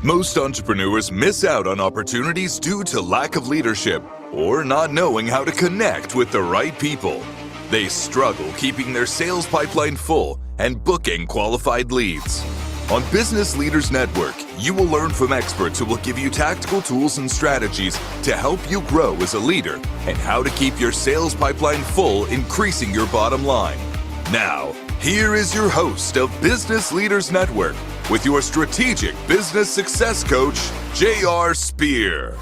Most entrepreneurs miss out on opportunities due to lack of leadership or not knowing how to connect with the right people. They struggle keeping their sales pipeline full and booking qualified leads. On Business Leaders Network, you will learn from experts who will give you tactical tools and strategies to help you grow as a leader and how to keep your sales pipeline full, increasing your bottom line. Now, here is your host of Business Leaders Network with your strategic business success coach, J.R. Spear.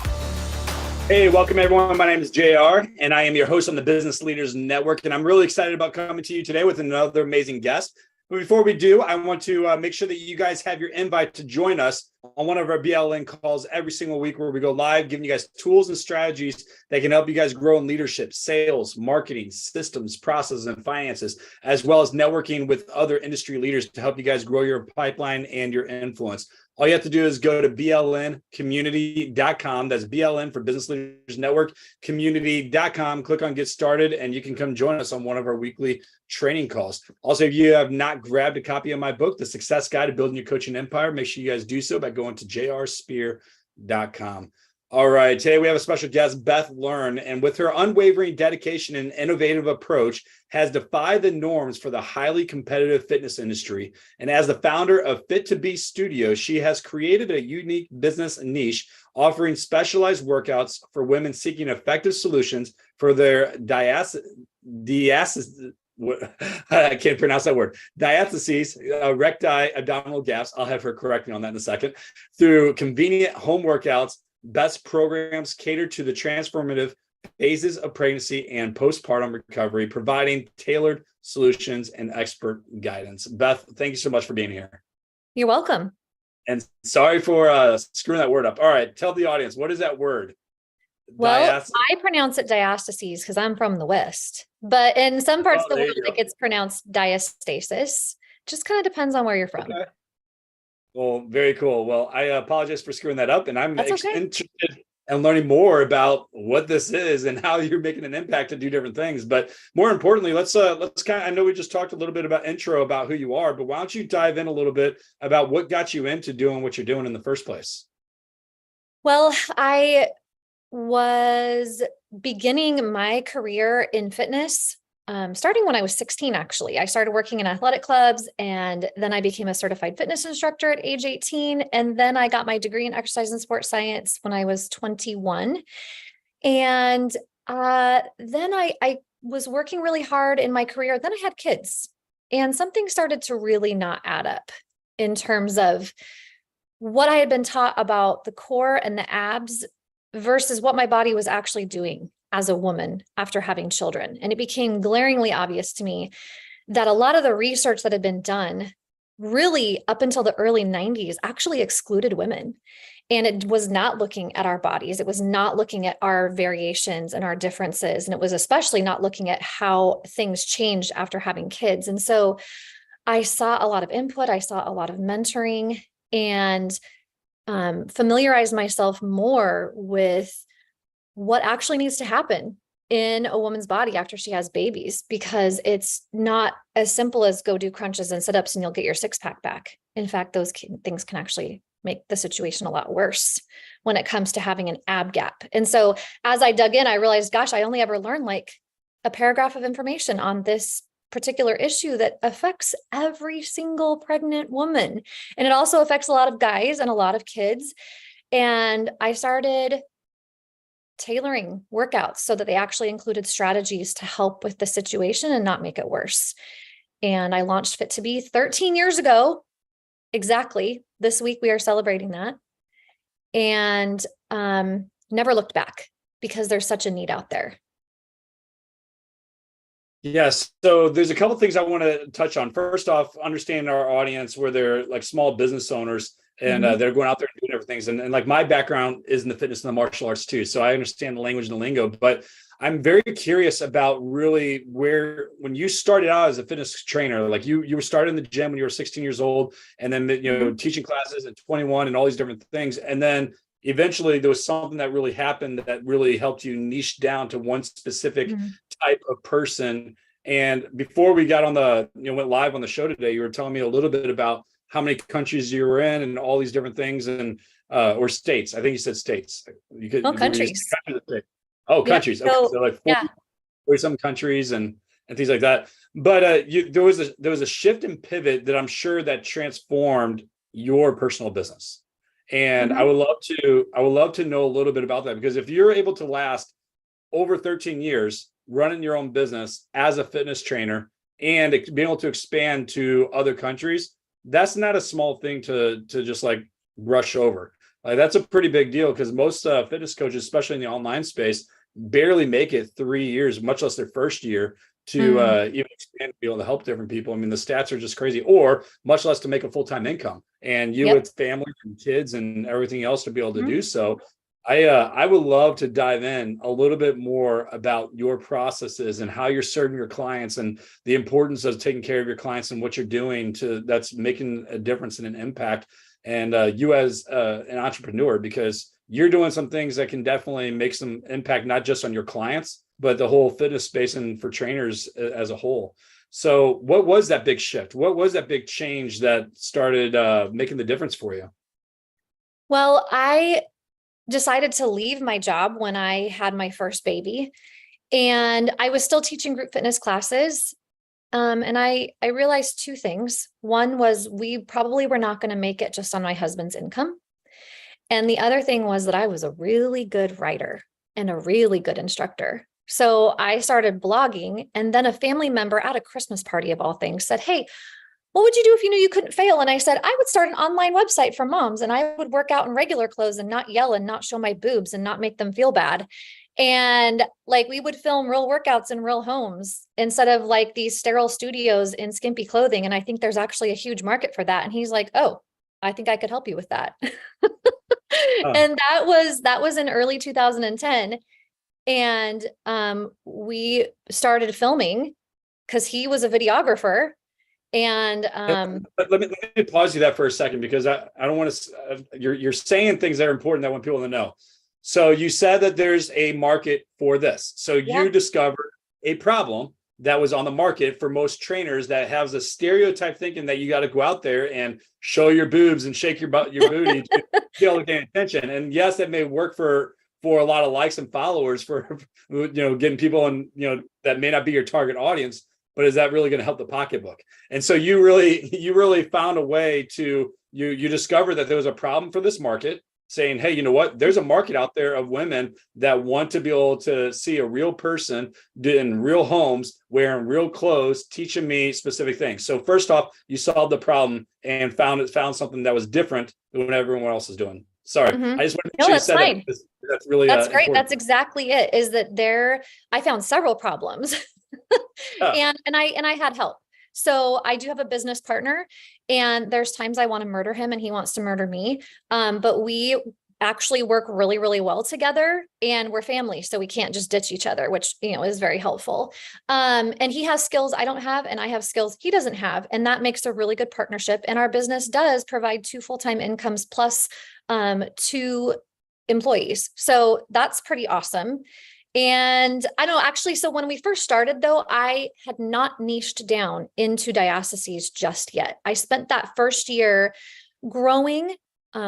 Hey, welcome everyone. My name is JR and I am your host on the Business Leaders Network. And I'm really excited about coming to you today with another amazing guest. But before we do, I want to make sure that you guys have your invite to join us on one of our BLN calls every single week where we go live, giving you guys tools and strategies that can help you guys grow in leadership, sales, marketing, systems, processes, and finances, as well as networking with other industry leaders to help you guys grow your pipeline and your influence. All you have to do is go to blncommunity.com. That's BLN for Business Leaders Network, community.com. Click on Get Started, and you can come join us on one of our weekly training calls. Also, if you have not grabbed a copy of my book, The Success Guide to Building Your Coaching Empire, make sure you guys do so by going to jrspear.com. All right, today we have a special guest, Beth Learn, and with her unwavering dedication and innovative approach, has defied the norms for the highly competitive fitness industry. And as the founder of Fit2Be Studio, she has created a unique business niche, offering specialized workouts for women seeking effective solutions for their I can't pronounce that word. Diastases, recti abdominal gaps. I'll have her correct me on that in a second. Through convenient home workouts, best programs cater to the transformative phases of pregnancy and postpartum recovery, providing tailored solutions and expert guidance. Beth, thank you so much for being here. You're welcome. And sorry for screwing that word up. All right, tell the audience, what is that word? Well, I pronounce it diastases because I'm from the West, but in some parts of the world, it gets pronounced diastasis. Just kind of depends on where you're from. Okay. Well, very cool. Well, I apologize for screwing that up, and I'm interested in learning more about what this is and how you're making an impact to do different things. But more importantly, let's I know we just talked a little bit about intro about who you are, but why don't you dive in a little bit about what got you into doing what you're doing in the first place? Well, I was beginning my career in fitness starting when I was 16, actually. I started working in athletic clubs, and then I became a certified fitness instructor at age 18. And then I got my degree in exercise and sports science when I was 21. And then I was working really hard in my career. Then I had kids, and something started to really not add up in terms of what I had been taught about the core and the abs versus what my body was actually doing as a woman after having children. And it became glaringly obvious to me that a lot of the research that had been done really up until the early 90s actually excluded women. And it was not looking at our bodies. It was not looking at our variations and our differences. And it was especially not looking at how things changed after having kids. And so I saw a lot of input. I saw a lot of mentoring, and familiarize myself more with what actually needs to happen in a woman's body after she has babies, because it's not as simple as go do crunches and sit-ups and you'll get your six-pack back. In fact, those things can actually make the situation a lot worse when it comes to having an ab gap. And so as I dug in, I realized, gosh, I only ever learned like a paragraph of information on this particular issue that affects every single pregnant woman. And it also affects a lot of guys and a lot of kids. And I started tailoring workouts so that they actually included strategies to help with the situation and not make it worse. And I launched Fit2Be 13 years ago. Exactly. This week we are celebrating that. And never looked back because there's such a need out there. Yes. So there's a couple of things I want to touch on. First off, understanding our audience where they're like small business owners and they're going out there and doing different things. And like my background is in the fitness and the martial arts too. So I understand the language and the lingo, but I'm very curious about really when you started out as a fitness trainer, like you were started in the gym when you were 16 years old, and then, teaching classes at 21 and all these different things. And then eventually there was something that really happened that really helped you niche down to one specific type of person. And before we got on went live on the show today, you were telling me a little bit about how many countries you were in and all these different things, and or states. I think you said states. You could Countries. Oh, Yeah, countries. Okay, so like yeah. 40 some countries and things like that. But there was a shift and pivot that I'm sure that transformed your personal business. And Mhm. I would love to know a little bit about that, because if you're able to last over 13 years running your own business as a fitness trainer and being able to expand to other countries, that's not a small thing to just like brush over. Like, that's a pretty big deal, because most fitness coaches, especially in the online space, barely make it 3 years, much less their first year, to even expand, be able to help different people. I mean, the stats are just crazy, or much less to make a full-time income. And you Yep. with family and kids and everything else to be able to Mhm. do so. I would love to dive in a little bit more about your processes and how you're serving your clients, and the importance of taking care of your clients and what you're doing that's making a difference and an impact. And you as an entrepreneur, because you're doing some things that can definitely make some impact, not just on your clients, but the whole fitness space and for trainers as a whole. So what was that big shift? What was that big change that started making the difference for you? Well, I decided to leave my job when I had my first baby, and I was still teaching group fitness classes. And I realized two things. One was we probably were not going to make it just on my husband's income. And the other thing was that I was a really good writer and a really good instructor. So I started blogging, and then a family member at a Christmas party of all things said, "Hey, what would you do if you knew you couldn't fail?" And I said, "I would start an online website for moms, and I would work out in regular clothes and not yell and not show my boobs and not make them feel bad." And like, we would film real workouts in real homes instead of like these sterile studios in skimpy clothing. And I think there's actually a huge market for that. And he's like, "Oh, I think I could help you with that." Oh, And that was in early 2010. And we started filming because he was a videographer. And but let me pause you that for a second, because I don't want to. You're saying things that are important that I want people to know. So you said that there's a market for this. So yeah, you discovered a problem that was on the market for most trainers that has a stereotype thinking that you got to go out there and show your boobs and shake your butt, your booty to be able to gain attention. And yes, that may work for a lot of likes and followers for getting people and that may not be your target audience, but is that really going to help the pocketbook? And so you really found a way to you discovered that there was a problem for this market, saying, "Hey, you know what? There's a market out there of women that want to be able to see a real person in real homes, wearing real clothes, teaching me specific things." So first off, you solved the problem and found something that was different than what everyone else is doing. Sorry, mhm. I just want to make No, sure you that's said that, fine. because that's really That's great. important. That's exactly it. Is that I found several problems. Yeah. And I had help. So I do have a business partner, and there's times I want to murder him and he wants to murder me. But we actually work really, really well together, and we're family. So we can't just ditch each other, which, is very helpful. And he has skills I don't have, and I have skills he doesn't have. And that makes a really good partnership. And our business does provide 2 full-time incomes plus 2 employees. So that's pretty awesome. And I don't know, actually, so when we first started, though, I had not niched down into dioceses just yet. I spent that first year growing.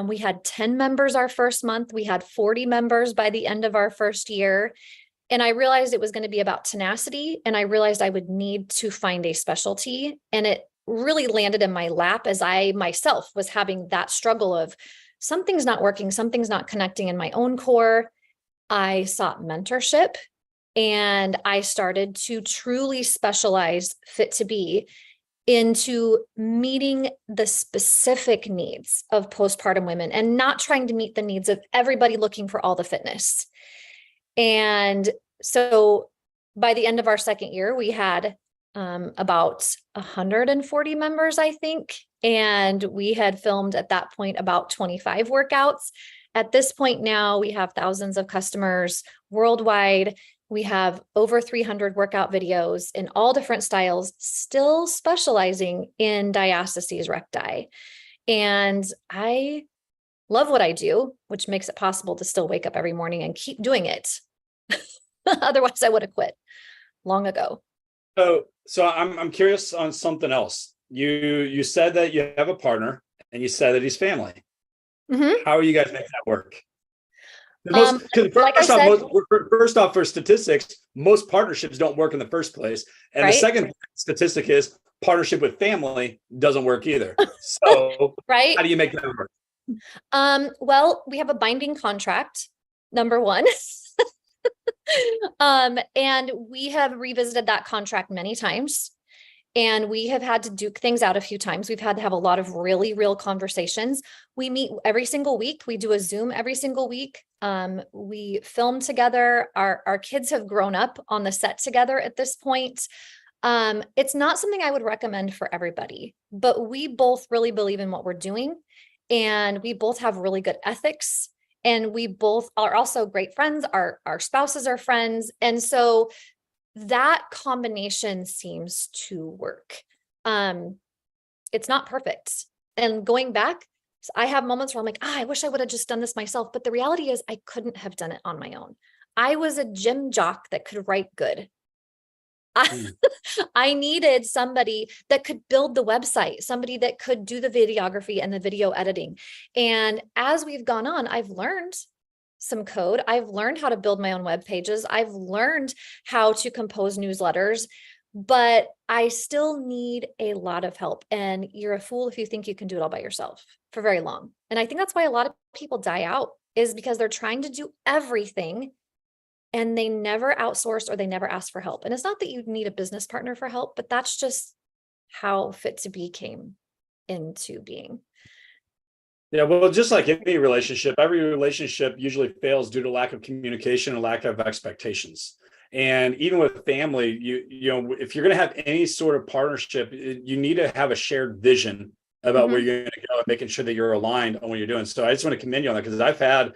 We had 10 members our first month. We had 40 members by the end of our first year. And I realized it was going to be about tenacity. And I realized I would need to find a specialty. And it really landed in my lap as I myself was having that struggle of something's not working, something's not connecting in my own core. I sought mentorship, and I started to truly specialize Fit to Be into meeting the specific needs of postpartum women and not trying to meet the needs of everybody looking for all the fitness. And so by the end of our second year, we had about 140 members, I think. And we had filmed at that point about 25 workouts. At this point now, we have thousands of customers worldwide. We have over 300 workout videos in all different styles, still specializing in diastases recti. And I love what I do, which makes it possible to still wake up every morning and keep doing it. Otherwise, I would have quit long ago. So I'm curious on something else. you said that you have a partner and you said that he's family. Mhm. How are you guys making that work? Like I said, First off, for statistics, most partnerships don't work in the first place. And the right, second statistic is partnership with family doesn't work either. So right. how do you make that work? Well, we have a binding contract, number one. And we have revisited that contract many times. And we have had to duke things out a few times. We've had to have a lot of really real conversations. We meet every single week. We do a Zoom every single week. We film together. Our kids have grown up on the set together at this point. It's not something I would recommend for everybody, but we both really believe in what we're doing. And we both have really good ethics. And we both are also great friends. Our spouses are friends. And so that combination seems to work. It's not perfect. And going back, I have moments where I'm like, I wish I would have just done this myself. But the reality is I couldn't have done it on my own. I was a gym jock that could write good. I needed somebody that could build the website, somebody that could do the videography and the video editing. And as we've gone on, I've learned some code. I've learned how to build my own web pages. I've learned how to compose newsletters, but I still need a lot of help. And you're a fool if you think you can do it all by yourself for very long. And I think that's why a lot of people die out, is because they're trying to do everything and they never outsource or they never ask for help. And it's not that you need a business partner for help, but that's just how Fit to Be came into being. Yeah, well, just like any relationship, every relationship usually fails due to lack of communication and lack of expectations. And even with family, you know, if you're going to have any sort of partnership, you need to have a shared vision about where you're going to go and making sure that you're aligned on what you're doing. So I just want to commend you on that, because I've had,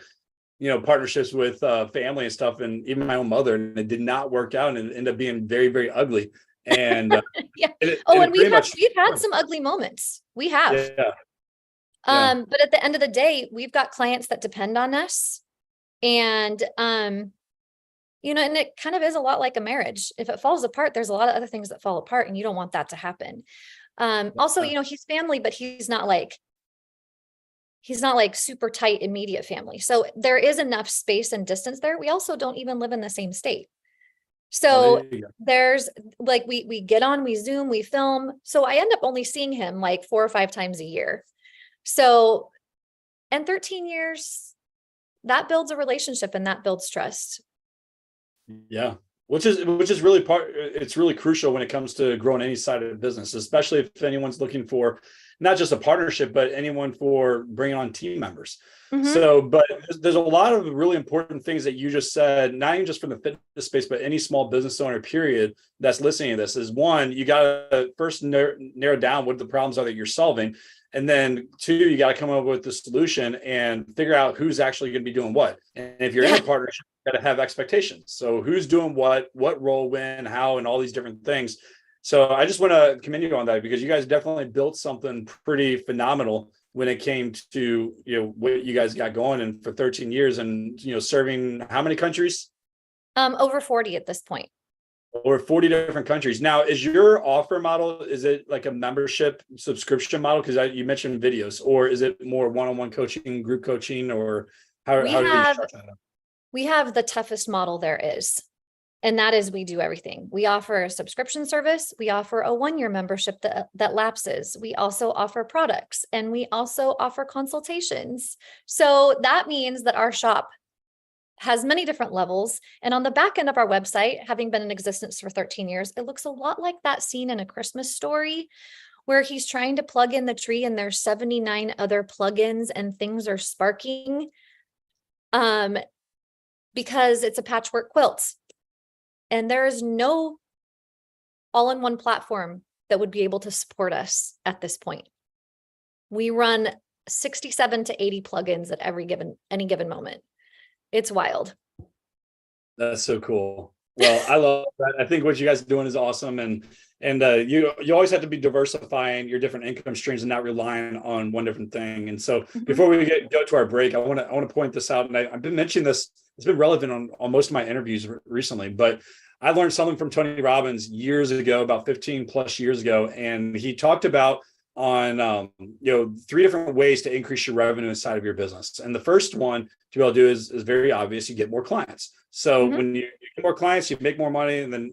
you know, partnerships with family and stuff, and even my own mother, and it did not work out and it ended up being very, very ugly. And yeah. And we've had some ugly moments. We have. Yeah. But at the end of the day, we've got clients that depend on us. And you know, and it kind of is a lot like a marriage. If it falls apart, there's a lot of other things that fall apart, and you don't want that to happen. Also, you know, he's family, but he's not like super tight, immediate family. So there is enough space and distance there. We also don't even live in the same state. So there's like, we get on, we Zoom, we film. So I end up only seeing him like 4 or 5 times a year. So, and 13 years, that builds a relationship and that builds trust. Yeah. Which is really it's really crucial when it comes to growing any side of the business, especially if anyone's looking for not just a partnership, but anyone for bringing on team members. So, but there's a lot of really important things that you just said, not even just from the fitness space, but any small business owner period that's listening to this. Is one, you got to first narrow down what the problems are that you're solving. And then 2, you got to come up with the solution and figure out who's actually going to be doing what. And if you're in a partnership, you got to have expectations. So who's doing what role, when, how, and all these different things. So I just want to commend you on that, because you guys definitely built something pretty phenomenal when it came to, you know, what you guys got going, and for 13 years and, you know, serving how many countries? Over 40 at this point. Or 40 different countries. Now, is your offer model, is it like a membership subscription model? Because you mentioned videos, or is it more one-on-one coaching, group coaching, or how do you structure that? We have the toughest model there is. And that is, we do everything. We offer a subscription service. We offer a 1-year membership that lapses. We also offer products, and we also offer consultations. So that means that our shop has many different levels. And on the back end of our website, having been in existence for 13 years, it looks a lot like that scene in A Christmas Story, where he's trying to plug in the tree and there's 79 other plugins and things are sparking, because it's a patchwork quilt. And there is no all-in-one platform that would be able to support us at this point. We run 67 to 80 plugins at any given moment. It's wild. That's so cool. Well, I love that. I think what you guys are doing is awesome. And you always have to be diversifying your different income streams and not relying on one different thing. And so before we go to our break, I want to point this out. And I've been mentioning this, it's been relevant on most of my interviews recently, but I learned something from Tony Robbins years ago, about 15 plus years ago. And he talked about on, 3 different ways to increase your revenue inside of your business. And the first one to be able to do is very obvious. You get more clients. So when you get more clients, you make more money. And then,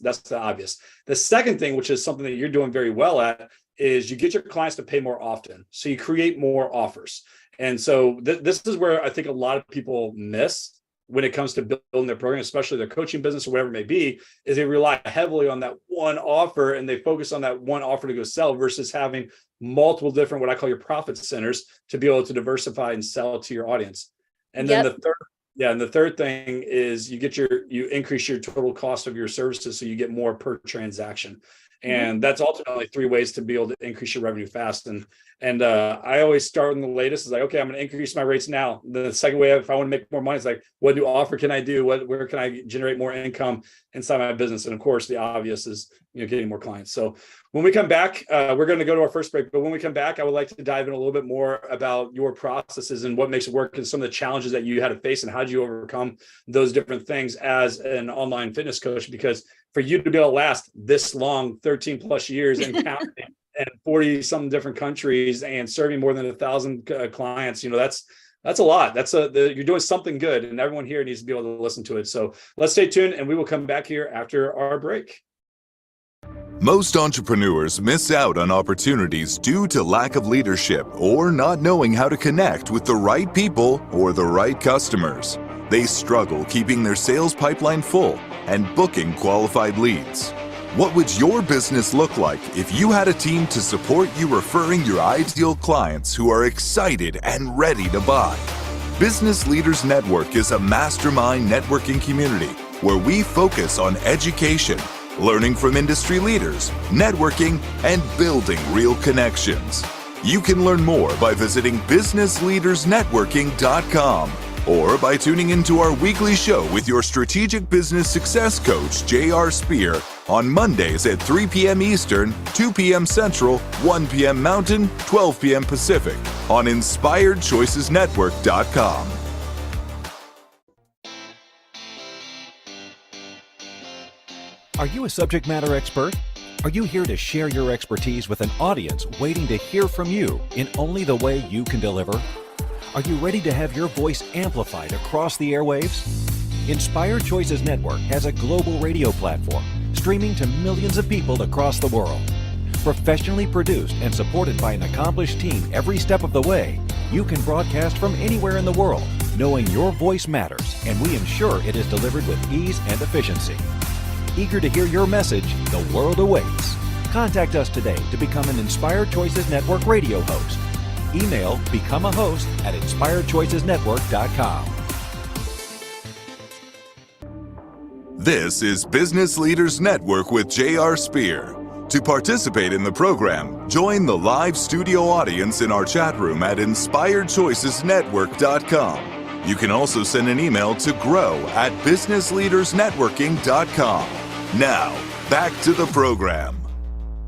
that's the obvious. The second thing, which is something that you're doing very well at, is you get your clients to pay more often. So you create more offers. And so this is where I think a lot of people miss when it comes to building their program, especially their coaching business or whatever it may be, is they rely heavily on that one offer and they focus on that one offer to go sell versus having multiple different, what I call your profit centers, to be able to diversify and sell to your audience. And then the third thing is you increase your total cost of your services. So you get more per transaction. And that's ultimately 3 ways to be able to increase your revenue fast. And I always start in the latest. Is like, okay, I'm going to increase my rates now. The second way, if I want to make more money, it's like, what new offer can I do? Where can I generate more income inside my business? And of course, the obvious is getting more clients. So when we come back, we're going to go to our first break. But when we come back, I would like to dive in a little bit more about your processes and what makes it work and some of the challenges that you had to face and how did you overcome those different things as an online fitness coach. Because for you to be able to last this long, 13 plus years and counting and 40 some different countries and serving more than 1,000 clients, that's a lot. You're doing something good, and everyone here needs to be able to listen to it. So let's stay tuned, and we will come back here after our break. Most entrepreneurs miss out on opportunities due to lack of leadership or not knowing how to connect with the right people or the right customers. They struggle keeping their sales pipeline full and booking qualified leads. What would your business look like if you had a team to support you referring your ideal clients who are excited and ready to buy? Business Leaders Network is a mastermind networking community where we focus on education, learning from industry leaders, networking, and building real connections. You can learn more by visiting businessleadersnetworking.com or by tuning into our weekly show with your strategic business success coach, J.R. Spear, on Mondays at 3 p.m. Eastern, 2 p.m. Central, 1 p.m. Mountain, 12 p.m. Pacific on InspiredChoicesNetwork.com. Are you a subject matter expert? Are you here to share your expertise with an audience waiting to hear from you in only the way you can deliver? Are you ready to have your voice amplified across the airwaves? Inspired Choices Network has a global radio platform streaming to millions of people across the world. Professionally produced and supported by an accomplished team every step of the way, you can broadcast from anywhere in the world, knowing your voice matters, and we ensure it is delivered with ease and efficiency. Eager to hear your message, the world awaits. Contact us today to become an Inspired Choices Network radio host. Email become a host at InspiredChoicesNetwork.com. This is Business Leaders Network with J.R. Spear. To participate in the program, join the live studio audience in our chat room at InspiredChoicesNetwork.com. You can also send an email to grow@businessleadersnetworking.com. Now, back to the program.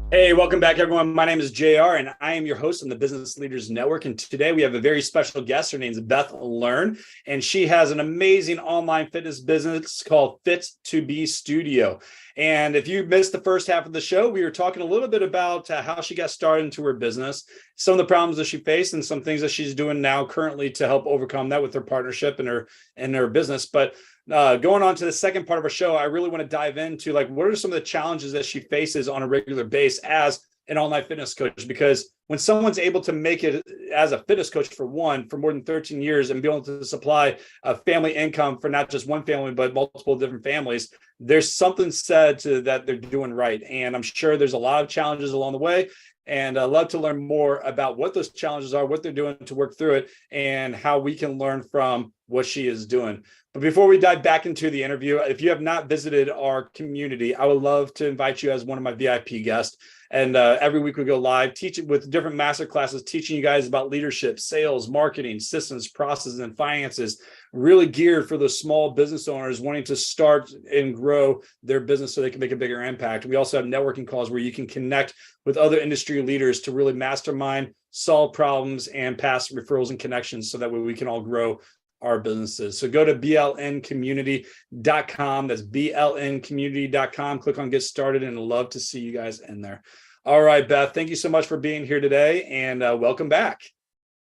Hey, welcome back, everyone. My name is JR, and I am your host on the Business Leaders Network. And today we have a very special guest. Her name is Beth Learn, and she has an amazing online fitness business called Fit2B Studio. And if you missed the first half of the show, we were talking a little bit about how she got started into her business, some of the problems that she faced, and some things that she's doing now currently to help overcome that with her partnership and her business. But going on to the second part of our show, I really want to dive into what are some of the challenges that she faces on a regular basis as an online fitness coach, because when someone's able to make it as a fitness coach for more than 13 years and be able to supply a family income for not just one family, but multiple different families, there's something said to that they're doing right. And I'm sure there's a lot of challenges along the way. And I'd love to learn more about what those challenges are, what they're doing to work through it, and how we can learn from what she is doing. But before we dive back into the interview, if you have not visited our community, I would love to invite you as one of my VIP guests. And every week we go live, teaching with different master classes, teaching you guys about leadership, sales, marketing, systems, processes, and finances, really geared for those small business owners wanting to start and grow their business so they can make a bigger impact. We also have networking calls where you can connect with other industry leaders to really mastermind, solve problems, and pass referrals and connections so that way we can all grow our businesses. So go to blncommunity.com. That's blncommunity.com. Click on get started, and I'd love to see you guys in there. All right, Beth, thank you so much for being here today, and welcome back.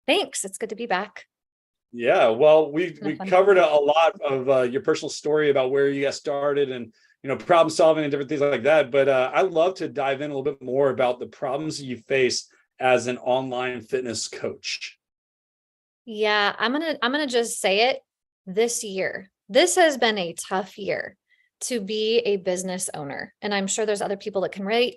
Thanks. It's good to be back. Yeah, well, we fun. covered a lot of your personal story about where you got started and problem solving and different things like that. But I'd love to dive in a little bit more about the problems you face as an online fitness coach. Yeah, I'm gonna just say it. This year, this has been a tough year to be a business owner, and I'm sure there's other people that can relate.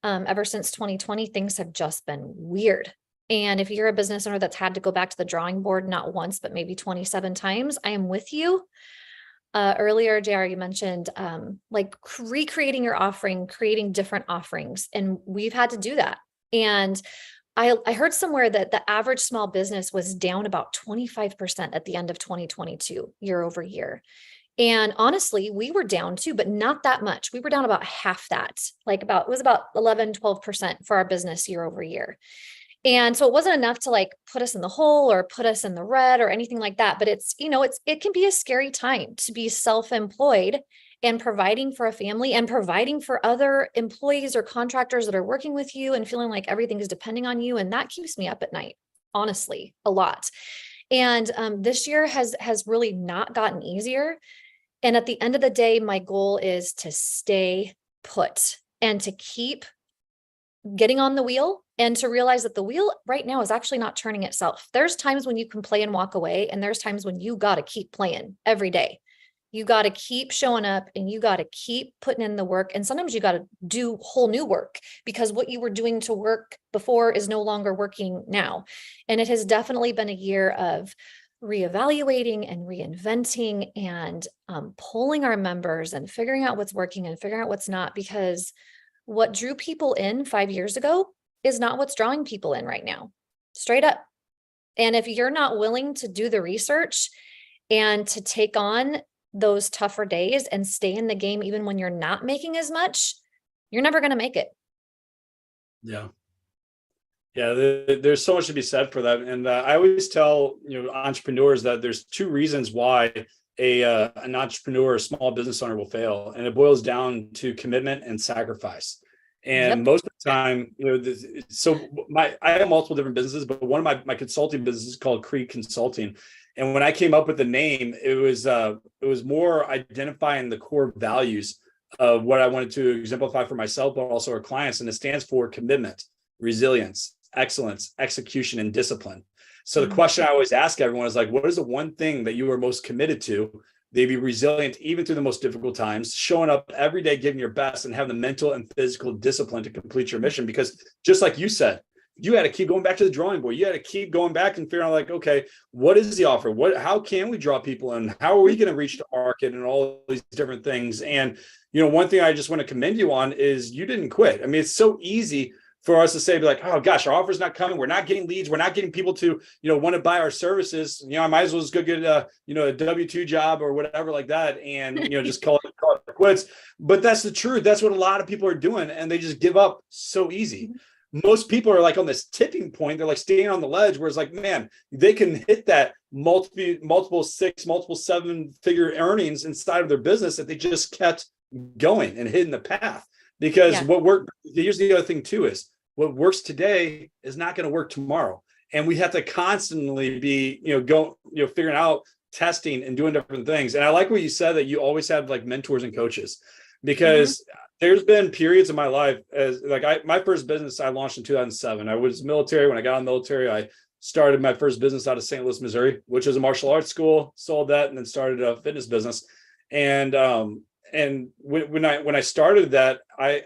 Ever since 2020, things have just been weird. And if you're a business owner that's had to go back to the drawing board, not once, but maybe 27 times, I am with you. Earlier, JR, you mentioned like recreating your offering, creating different offerings. And we've had to do that. And I heard somewhere that the average small business was down about 25% at the end of 2022, year over year. And honestly, we were down too, but not that much. We were down about half that, it was about 11, 12% for our business year over year. And so it wasn't enough to like put us in the hole or put us in the red or anything like that. But it can be a scary time to be self-employed and providing for a family and providing for other employees or contractors that are working with you and feeling like everything is depending on you. And that keeps me up at night, honestly, a lot. And this year has really not gotten easier. And at the end of the day, my goal is to stay put and to keep getting on the wheel and to realize that the wheel right now is actually not turning itself. There's times when you can play and walk away, and there's times when you got to keep playing every day. You got to keep showing up and you got to keep putting in the work. And sometimes you got to do whole new work because what you were doing to work before is no longer working now. And it has definitely been a year of reevaluating and reinventing and polling our members and figuring out what's working and figuring out what's not, because what drew people in 5 years ago is not what's drawing people in right now, straight up. And if you're not willing to do the research and to take on those tougher days and stay in the game, even when you're not making as much, you're never going to make it. Yeah. Yeah. There's so much to be said for that. And I always tell, entrepreneurs that there's two reasons why an entrepreneur, a small business owner will fail. And it boils down to commitment and sacrifice. And most of the time, I have multiple different businesses, but one of my consulting businesses is called Creed Consulting. And when I came up with the name, it was more identifying the core values of what I wanted to exemplify for myself, but also our clients. And it stands for commitment, resilience, excellence, execution, and discipline. So the question I always ask everyone is like, what is the one thing that you are most committed to? They'd be resilient even through the most difficult times, showing up every day, giving your best, and having the mental and physical discipline to complete your mission. Because just like you said, you had to keep going back to the drawing board. You had to keep going back and figuring out like, okay, what is the offer? How can we draw people in? How are we going to reach the market and all these different things? And, one thing I just want to commend you on is you didn't quit. I mean, it's so easy for us to say, like, oh gosh, our offer's not coming. We're not getting leads. We're not getting people to, want to buy our services. I might as well just go get a W-2 job or whatever like that. And, just call it quits. But that's the truth. That's what a lot of people are doing. And they just give up so easy. Most people are like on this tipping point. They're like staying on the ledge where it's like, man, they can hit that multiple 6, multiple 7-figure earnings inside of their business that they just kept going and hitting the path. Because here's the other thing too, is what works today is not going to work tomorrow. And we have to constantly be, figuring out, testing and doing different things. And I like what you said, that you always have like mentors and coaches, because there's been periods in my life my first business I launched in 2007. I was military. When I got out of the military, I started my first business out of St. Louis, Missouri, which is a martial arts school, sold that, and then started a fitness business. And when I started that, I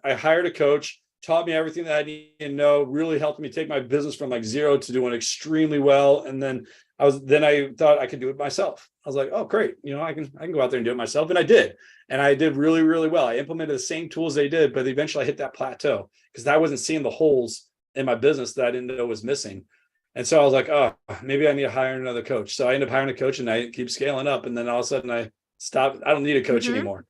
hired a coach, taught me everything that I needed to know, really helped me take my business from like zero to doing extremely well. And then I thought I could do it myself. I was like, oh, great. I can go out there and do it myself. And I did. And I did really, really well. I implemented the same tools they did, but eventually I hit that plateau because I wasn't seeing the holes in my business that I didn't know was missing. And so I was like, oh, maybe I need to hire another coach. So I ended up hiring a coach and I keep scaling up. And then all of a sudden I stopped. I don't need a coach anymore.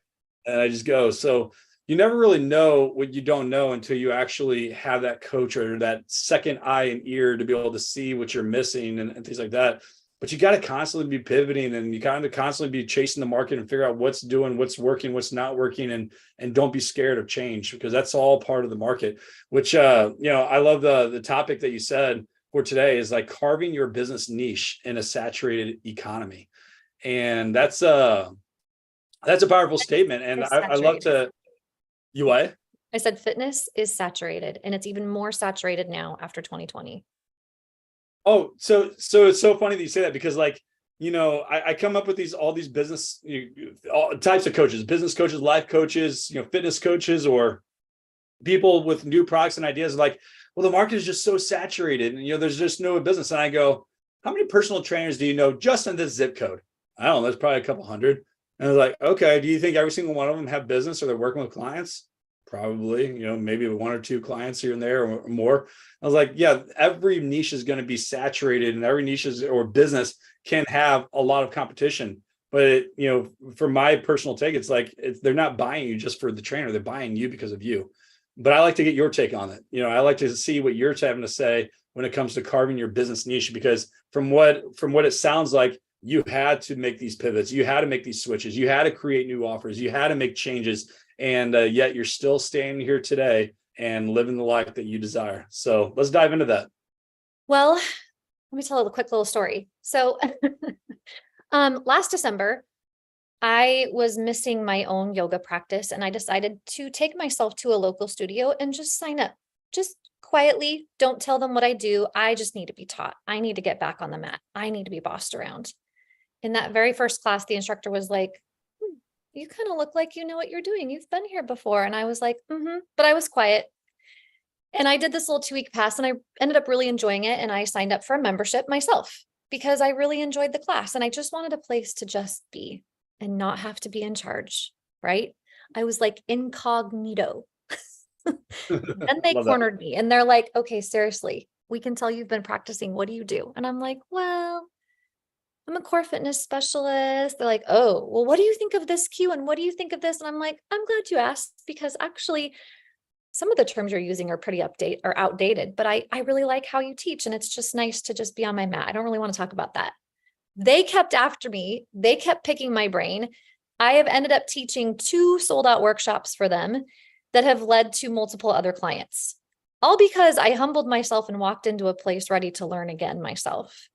And I just go. So you never really know what you don't know until you actually have that coach or that second eye and ear to be able to see what you're missing and things like that. but you got to constantly be pivoting, and you kind of constantly be chasing the market and figure out what's doing, what's working, what's not working, and don't be scared of change, because that's all part of the market. Which I love the topic that you said for today is like carving your business niche in a saturated economy, and that's a powerful statement. And I love to. You what? I said fitness is saturated, and it's even more saturated now after 2020. Oh, so it's so funny that you say that, because like, I come up with all these business all types of coaches, business coaches, life coaches, fitness coaches, or people with new products and ideas. Like, well, the market is just so saturated, and there's just no business. And I go, how many personal trainers do you know just in this zip code? I don't know, there's probably a couple hundred. And I was like, okay, do you think every single one of them have business, or they're working with clients? Probably, maybe one or two clients here and there or more. I was like, yeah, every niche is going to be saturated, and every niche or business can have a lot of competition. But for my personal take, it's like, they're not buying you just for the trainer; they're buying you because of you. But I like to get your take on it. I like to see what you're having to say when it comes to carving your business niche, because from what it sounds like, you had to make these pivots, you had to make these switches, you had to create new offers, you had to make changes. And yet you're still standing here today and living the life that you desire. So let's dive into that. Well, let me tell a quick little story. So last December, I was missing my own yoga practice, and I decided to take myself to a local studio and just sign up. Just quietly, don't tell them what I do. I just need to be taught. I need to get back on the mat. I need to be bossed around. In that very first class, the instructor was like, you kind of look like you know what you're doing. You've been here before. And I was like, but I was quiet. And I did this little 2-week pass, and I ended up really enjoying it. And I signed up for a membership myself because I really enjoyed the class. And I just wanted a place to just be and not have to be in charge, right? I was like incognito. Then they cornered me, and they're like, okay, seriously, we can tell you've been practicing. What do you do? And I'm like, well, I'm a core fitness specialist. They're like, oh, well, what do you think of this cue? And what do you think of this? And I'm like, I'm glad you asked, because actually some of the terms you're using are pretty outdated, but I really like how you teach. And it's just nice to just be on my mat. I don't really want to talk about that. They kept after me. They kept picking my brain. I have ended up teaching 2 sold out workshops for them that have led to multiple other clients, all because I humbled myself and walked into a place ready to learn again myself.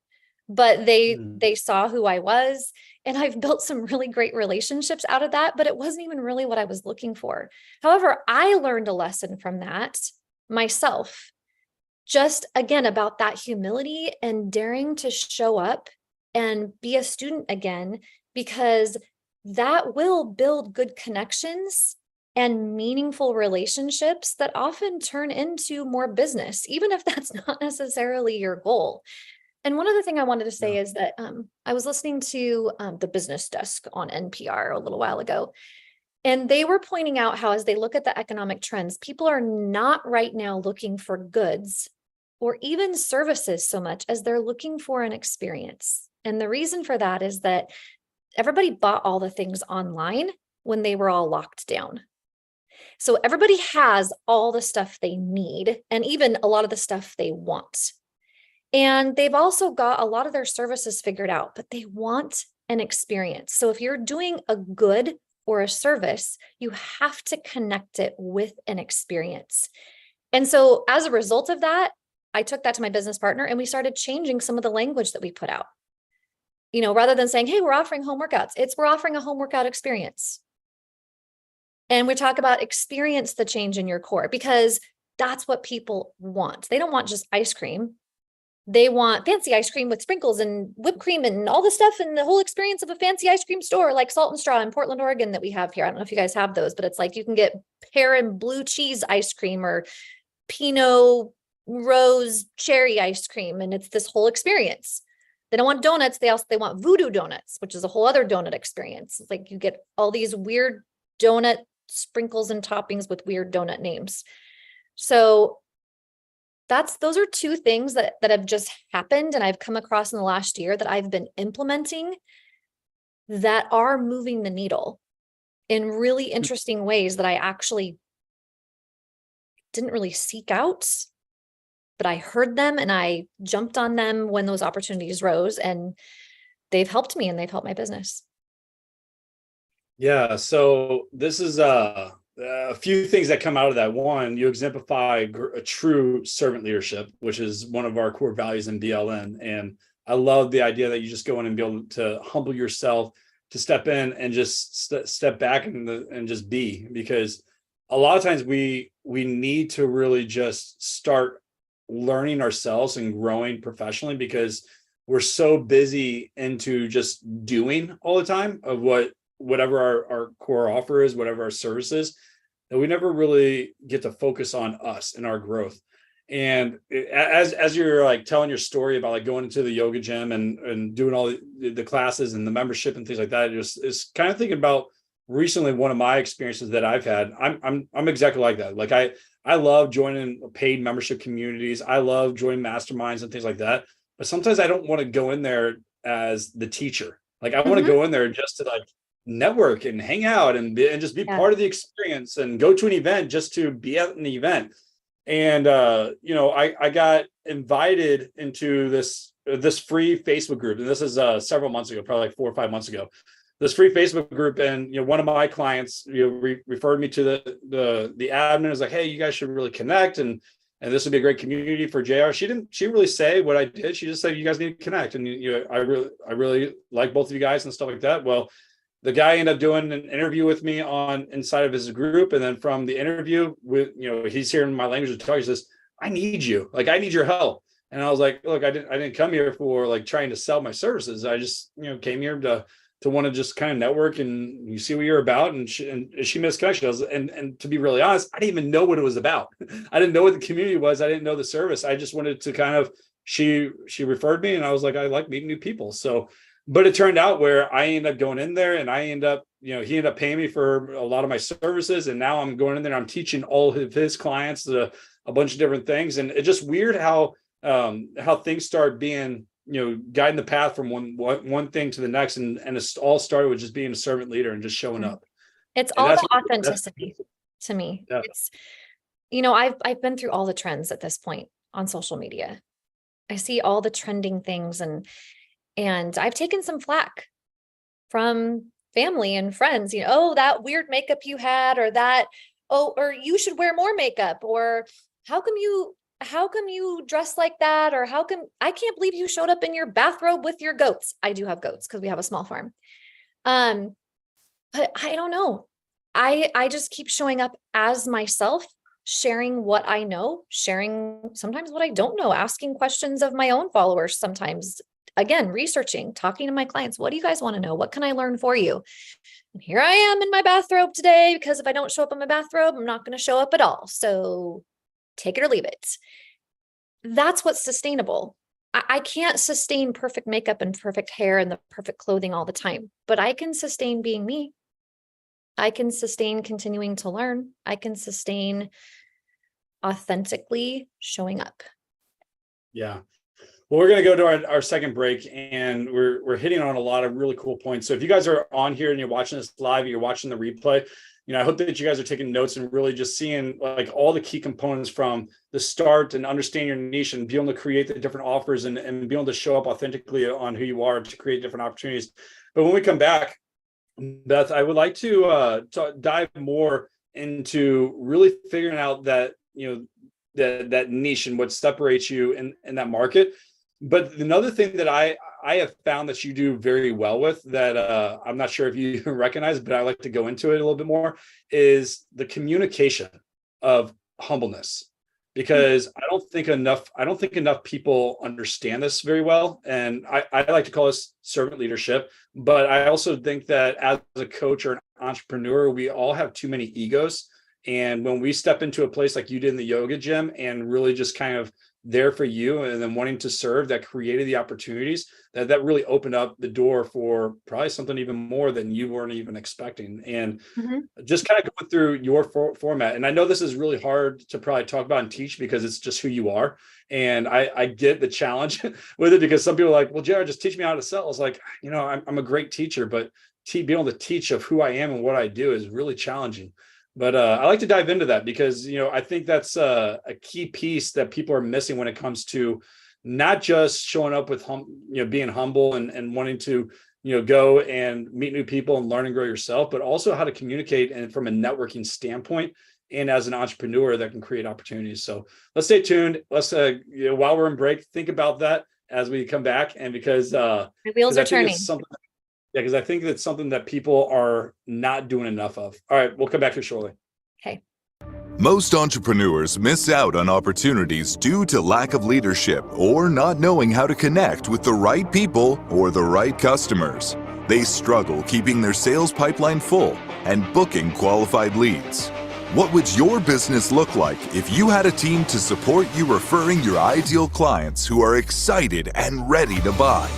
But they saw who I was, and I've built some really great relationships out of that, but it wasn't even really what I was looking for. However, I learned a lesson from that myself, just again, about that humility and daring to show up and be a student again, because that will build good connections and meaningful relationships that often turn into more business, even if that's not necessarily your goal. And one other thing I wanted to say is that I was listening to the Business Desk on NPR a little while ago, and they were pointing out how, as they look at the economic trends, people are not right now looking for goods or even services so much as they're looking for an experience. And the reason for that is that everybody bought all the things online when they were all locked down. So everybody has all the stuff they need, and even a lot of the stuff they want. And they've also got a lot of their services figured out, but they want an experience. So if you're doing a good or a service, you have to connect it with an experience. And so as a result of that, I took that to my business partner, and we started changing some of the language that we put out. Rather than saying, hey, we're offering home workouts, we're offering a home workout experience. And we talk about experience the change in your core, because that's what people want. They don't want just ice cream. They want fancy ice cream with sprinkles and whipped cream and all the stuff, and the whole experience of a fancy ice cream store like Salt and Straw in Portland, Oregon that we have here. I don't know if you guys have those, but it's like you can get pear and blue cheese ice cream or Pinot rose cherry ice cream, and it's this whole experience. They don't want donuts. They want voodoo donuts, which is a whole other donut experience. It's like you get all these weird donut sprinkles and toppings with weird donut names. So those are 2 things that have just happened, and I've come across in the last year that I've been implementing that are moving the needle in really interesting ways that I actually didn't really seek out, but I heard them and I jumped on them when those opportunities rose, and they've helped me and they've helped my business. Yeah. So this is a few things that come out of that. One, you exemplify a true servant leadership, which is one of our core values in BLN. And I love the idea that you just go in and be able to humble yourself, to step in and just step back and just be, because a lot of times we need to really just start learning ourselves and growing professionally, because we're so busy into just doing all the time of whatever our core offer is, whatever our service is, that we never really get to focus on us and our growth. And as you're like telling your story about like going into the yoga gym and doing all the classes and the membership and things like that, it's kind of thinking about recently one of my experiences that I've had. I'm exactly like that. Like I love joining paid membership communities. I love joining masterminds and things like that. But sometimes I don't want to go in there as the teacher. Like I want to go in there just to like network and hang out and just be part of the experience and go to an event just to be at an event. And I got invited into this free Facebook group, and this is several months ago, probably like 4 or 5 months ago. This free Facebook group, and one of my clients referred me to the admin. Is like, hey, you guys should really connect, and this would be a great community for JR. She didn't really say what I did. She just said you guys need to connect, and I really like both of you guys and stuff like that. Well, the guy ended up doing an interview with me inside of his group. And then from the interview with, he's hearing my language to talk. He says, I need you. Like, I need your help. And I was like, look, I didn't come here for like trying to sell my services. I just, came here to want to just kind of network and you see what you're about. And she made this connection. And to be really honest, I didn't even know what it was about. I didn't know what the community was. I didn't know the service. I just wanted to kind of, she referred me, and I was like, I like meeting new people. So, but it turned out where I ended up going in there, and he ended up paying me for a lot of my services. And now I'm going in there and I'm teaching all of his clients a bunch of different things. And it's just weird how things start being, guiding the path from one thing to the next. And it all started with just being a servant leader and just showing up. It's all the authenticity to me. Yeah. It's, I've been through all the trends at this point on social media. I see all the trending things, and I've taken some flack from family and friends, oh, that weird makeup you had, or that, or you should wear more makeup, or how come you dress like that? Or I can't believe you showed up in your bathrobe with your goats. I do have goats because we have a small farm. But I don't know. I just keep showing up as myself, sharing what I know, sharing sometimes what I don't know, asking questions of my own followers sometimes. Again, researching, talking to my clients. What do you guys want to know? What can I learn for you? And here I am in my bathrobe today, because if I don't show up in my bathrobe, I'm not going to show up at all. So take it or leave it. That's what's sustainable. I can't sustain perfect makeup and perfect hair and the perfect clothing all the time, but I can sustain being me. I can sustain continuing to learn. I can sustain authentically showing up. Yeah. Well, we're going to go to our second break, and we're hitting on a lot of really cool points. So if you guys are on here and you're watching this live, you're watching the replay, I hope that you guys are taking notes and really just seeing like all the key components from the start, and understand your niche and be able to create the different offers and be able to show up authentically on who you are to create different opportunities. But when we come back, Beth, I would like to dive more into really figuring out that, that niche and what separates you in that market. But another thing that I have found that you do very well with, that I'm not sure if you recognize, but I like to go into it a little bit more, is the communication of humbleness. Because I don't think enough people understand this very well. And I like to call this servant leadership. But I also think that as a coach or an entrepreneur, we all have too many egos. And when we step into a place like you did in the yoga gym and really just kind of there for you and then wanting to serve, that created the opportunities that really opened up the door for probably something even more than you weren't even expecting. And just kind of going through your format. And I know this is really hard to probably talk about and teach because it's just who you are. And I get the challenge with it, because some people are like, well, Jared, just teach me how to sell. It's like, I'm a great teacher, but being able to teach of who I am and what I do is really challenging. But I like to dive into that because, I think that's a key piece that people are missing when it comes to not just showing up with, being humble and wanting to, go and meet new people and learn and grow yourself, but also how to communicate and from a networking standpoint and as an entrepreneur that can create opportunities. So let's stay tuned. Let's, while we're in break, think about that as we come back. And because the wheels are turning. Yeah, because I think it's something that people are not doing enough of. All right, we'll come back here shortly. Okay. Most entrepreneurs miss out on opportunities due to lack of leadership or not knowing how to connect with the right people or the right customers. They struggle keeping their sales pipeline full and booking qualified leads. What would your business look like if you had a team to support you referring your ideal clients who are excited and ready to buy?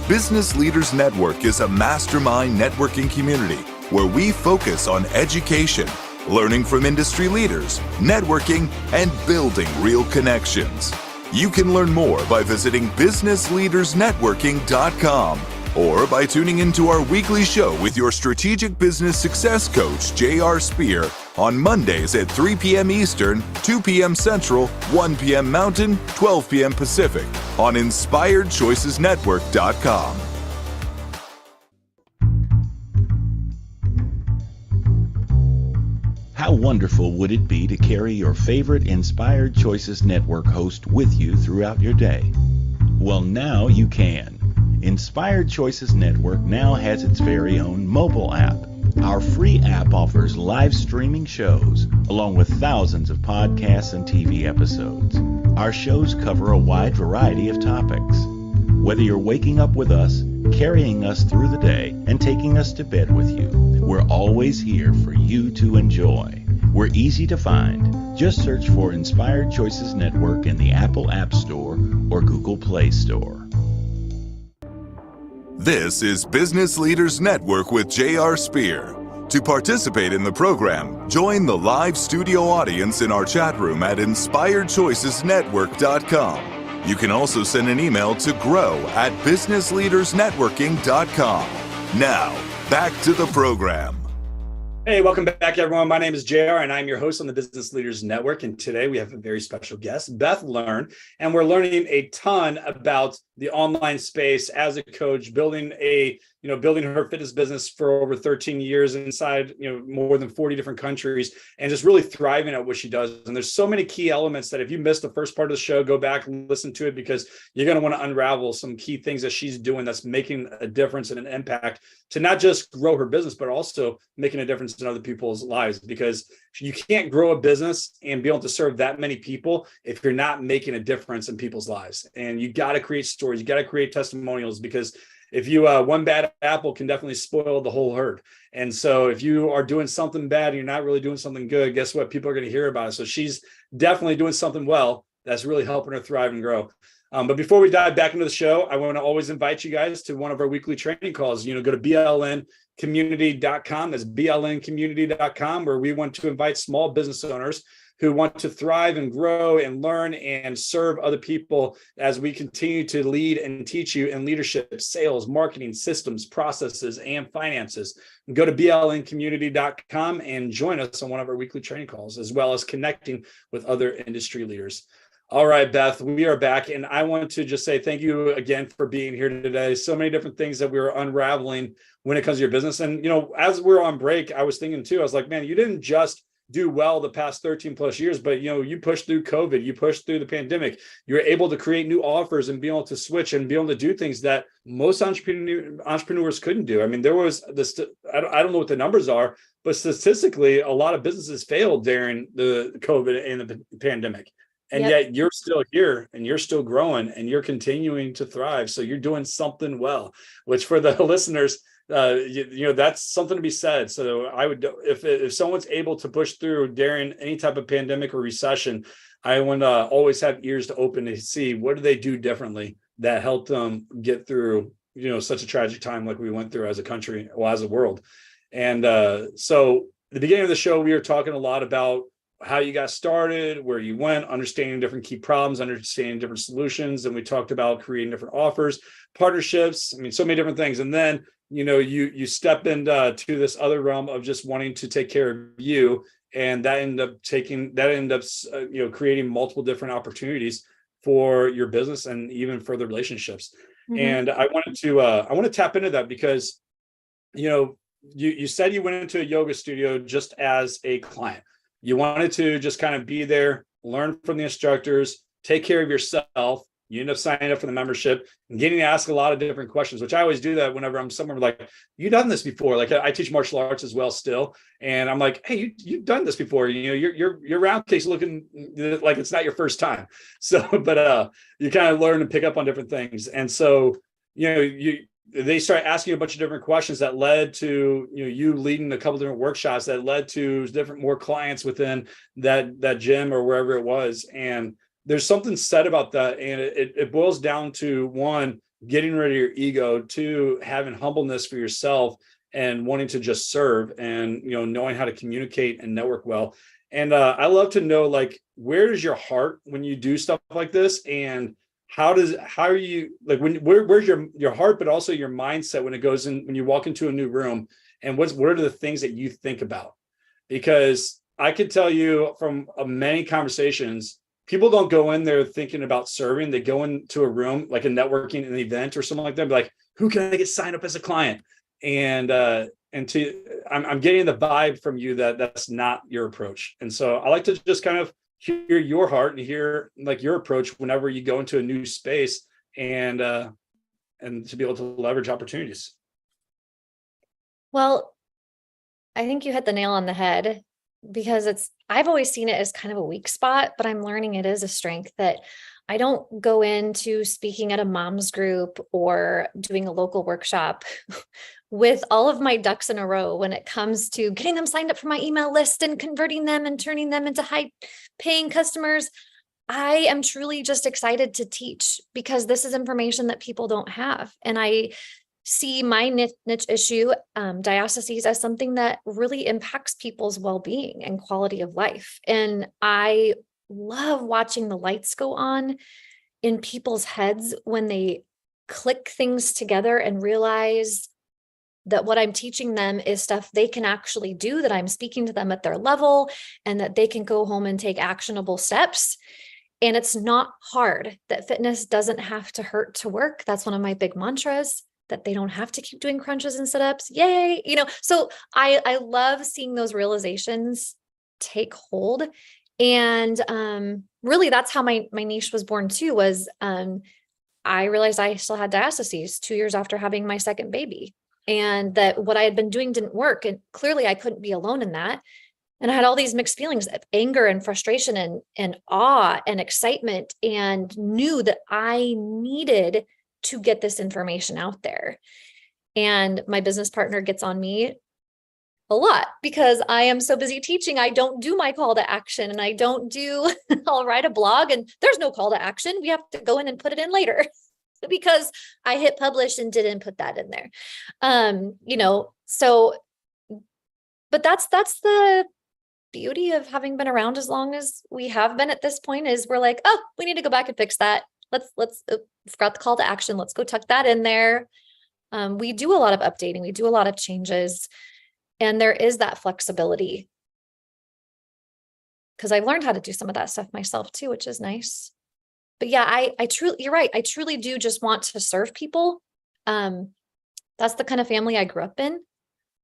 Business Leaders Network is a mastermind networking community where we focus on education, learning from industry leaders, networking, and building real connections. You can learn more by visiting businessleadersnetworking.com or by tuning into our weekly show with your strategic business success coach, J.R. Spear, on Mondays at 3 p.m. Eastern, 2 p.m. Central, 1 p.m. Mountain, 12 p.m. Pacific on InspiredChoicesNetwork.com. How wonderful would it be to carry your favorite Inspired Choices Network host with you throughout your day? Well, now you can. Inspired Choices Network now has its very own mobile app. Our free app offers live streaming shows, along with thousands of podcasts and TV episodes. Our shows cover a wide variety of topics. Whether you're waking up with us, carrying us through the day, and taking us to bed with you, we're always here for you to enjoy. We're easy to find. Just search for Inspired Choices Network in the Apple App Store or Google Play Store. This is Business Leaders Network with J.R. Spear. To participate in the program, join the live studio audience in our chat room at InspiredChoicesNetwork.com. You can also send an email to grow@businessleadersnetworking.com. Now, back to the program. Hey, welcome back, everyone. My name is JR, and I'm your host on the Business Leaders Network. And today we have a very special guest, Beth Learn, and we're learning a ton about the online space as a coach, building her fitness business for over 13 years inside, more than 40 different countries, and just really thriving at what she does. And there's so many key elements that if you missed the first part of the show, go back and listen to it because you're going to want to unravel some key things that she's doing that's making a difference and an impact to not just grow her business, but also making a difference in other people's lives, because you can't grow a business and be able to serve that many people if you're not making a difference in people's lives. And you got to create stories, you got to create testimonials, because if you one bad apple can definitely spoil the whole herd. And so if you are doing something bad and you're not really doing something good, guess what? People are going to hear about it. So she's definitely doing something well that's really helping her thrive and grow. But before we dive back into the show, I want to always invite you guys to one of our weekly training calls. Go to blncommunity.com. That's blncommunity.com, where we want to invite small business owners who want to thrive and grow and learn and serve other people as we continue to lead and teach you in leadership, sales, marketing, systems, processes, and finances. Go to blncommunity.com and join us on one of our weekly training calls, as well as connecting with other industry leaders. All right, Beth, we are back. And I want to just say thank you again for being here today. So many different things that we were unraveling when it comes to your business. And, as we're on break, I was thinking too, I was like, man, you didn't just do well the past 13 plus years, but you pushed through COVID, you pushed through the pandemic, you're able to create new offers and be able to switch and be able to do things that most entrepreneurs couldn't do. I mean, there was this, I don't know what the numbers are, but statistically, a lot of businesses failed during the COVID and the pandemic. And yet you're still here and you're still growing and you're continuing to thrive. So you're doing something well, which for the listeners, that's something to be said. So I would, if someone's able to push through during any type of pandemic or recession, I would always have ears to open to see what do they do differently that helped them get through, such a tragic time like we went through as a country, well, as a world. And so at the beginning of the show, we were talking a lot about how you got started, where you went, understanding different key problems, understanding different solutions. And we talked about creating different offers, partnerships. I mean, so many different things. And then, you step into this other realm of just wanting to take care of you and that ended up creating multiple different opportunities for your business and even for the relationships. Mhm. And I want to tap into that because, you said you went into a yoga studio just as a client. You wanted to just kind of be there, learn from the instructors, take care of yourself. You end up signing up for the membership and getting to ask a lot of different questions, which I always do that whenever I'm somewhere like, you've done this before. Like I teach martial arts as well still. And I'm like, hey, you've done this before. Your round case looking like it's not your first time. So, but you kind of learn to pick up on different things. And so, they start asking you a bunch of different questions that led to you leading a couple different workshops that led to more clients within that gym or wherever it was. And there's something said about that, and it boils down to, one, getting rid of your ego, two, having humbleness for yourself and wanting to just serve, and knowing how to communicate and network well. And I love to know, like, where is your heart when you do stuff like this, and how are you, like, where's your heart, but also your mindset when it goes in, when you walk into a new room, and what are the things that you think about? Because I could tell you from many conversations, people don't go in there thinking about serving. They go into a room, like a networking, an event or something like that, like, who can I get signed up as a client? And I'm getting the vibe from you that that's not your approach. And so I like to just kind of hear your heart and hear like your approach whenever you go into a new space, and to be able to leverage opportunities. Well, I think you hit the nail on the head, because I've always seen it as kind of a weak spot, but I'm learning it is a strength, that I don't go into speaking at a mom's group or doing a local workshop with all of my ducks in a row when it comes to getting them signed up for my email list and converting them and turning them into high paying customers. I am truly just excited to teach, because this is information that people don't have. And I see my niche issue, diastases, as something that really impacts people's well-being and quality of life. And I love watching the lights go on in people's heads when they click things together and realize that what I'm teaching them is stuff they can actually do, that I'm speaking to them at their level, and that they can go home and take actionable steps. And it's not hard, that fitness doesn't have to hurt to work. That's one of my big mantras, that they don't have to keep doing crunches and sit-ups. Yay. So I love seeing those realizations take hold. And really that's how my niche was born too, was I realized I still had diastases 2 years after having my second baby, and that what I had been doing didn't work. And clearly I couldn't be alone in that. And I had all these mixed feelings of anger and frustration and awe and excitement, and knew that I needed to get this information out there. And my business partner gets on me a lot because I am so busy teaching. I don't do my call to action, and I'll write a blog and there's no call to action. We have to go in and put it in later because I hit publish and didn't put that in there. But that's the beauty of having been around as long as we have been at this point, is we're like, oh, we need to go back and fix that. Let's forgot the call to action. Let's go tuck that in there. We do a lot of updating. We do a lot of changes, and there is that flexibility, because I've learned how to do some of that stuff myself too, which is nice. But yeah, you're right. I truly do just want to serve people. That's the kind of family I grew up in,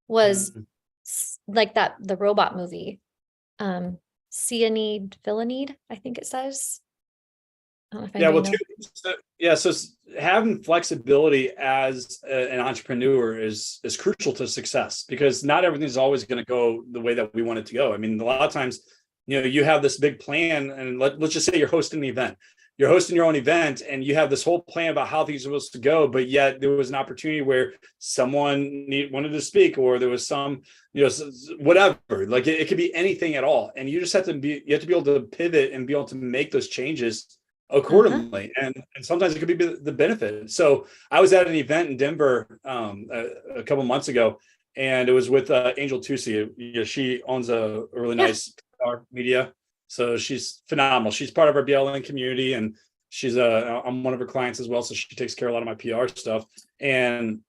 was like the robot movie, Cyanide, Villanide, I think it says. So having flexibility as an entrepreneur is crucial to success, because not everything is always going to go the way that we want it to go. I mean, a lot of times, you have this big plan, and let's just say you're hosting an event. You're hosting your own event, and you have this whole plan about how things are supposed to go, but yet there was an opportunity where someone wanted to speak, or there was some, whatever. Like it could be anything at all, and you just have to be able to pivot and be able to make those changes accordingly. And sometimes it could be the benefit. So I was at an event in Denver a couple months ago, and it was with Angel Tusi. She owns a really nice PR media. So she's phenomenal. She's part of our BLN community, and I'm one of her clients as well. So she takes care of a lot of my PR stuff. And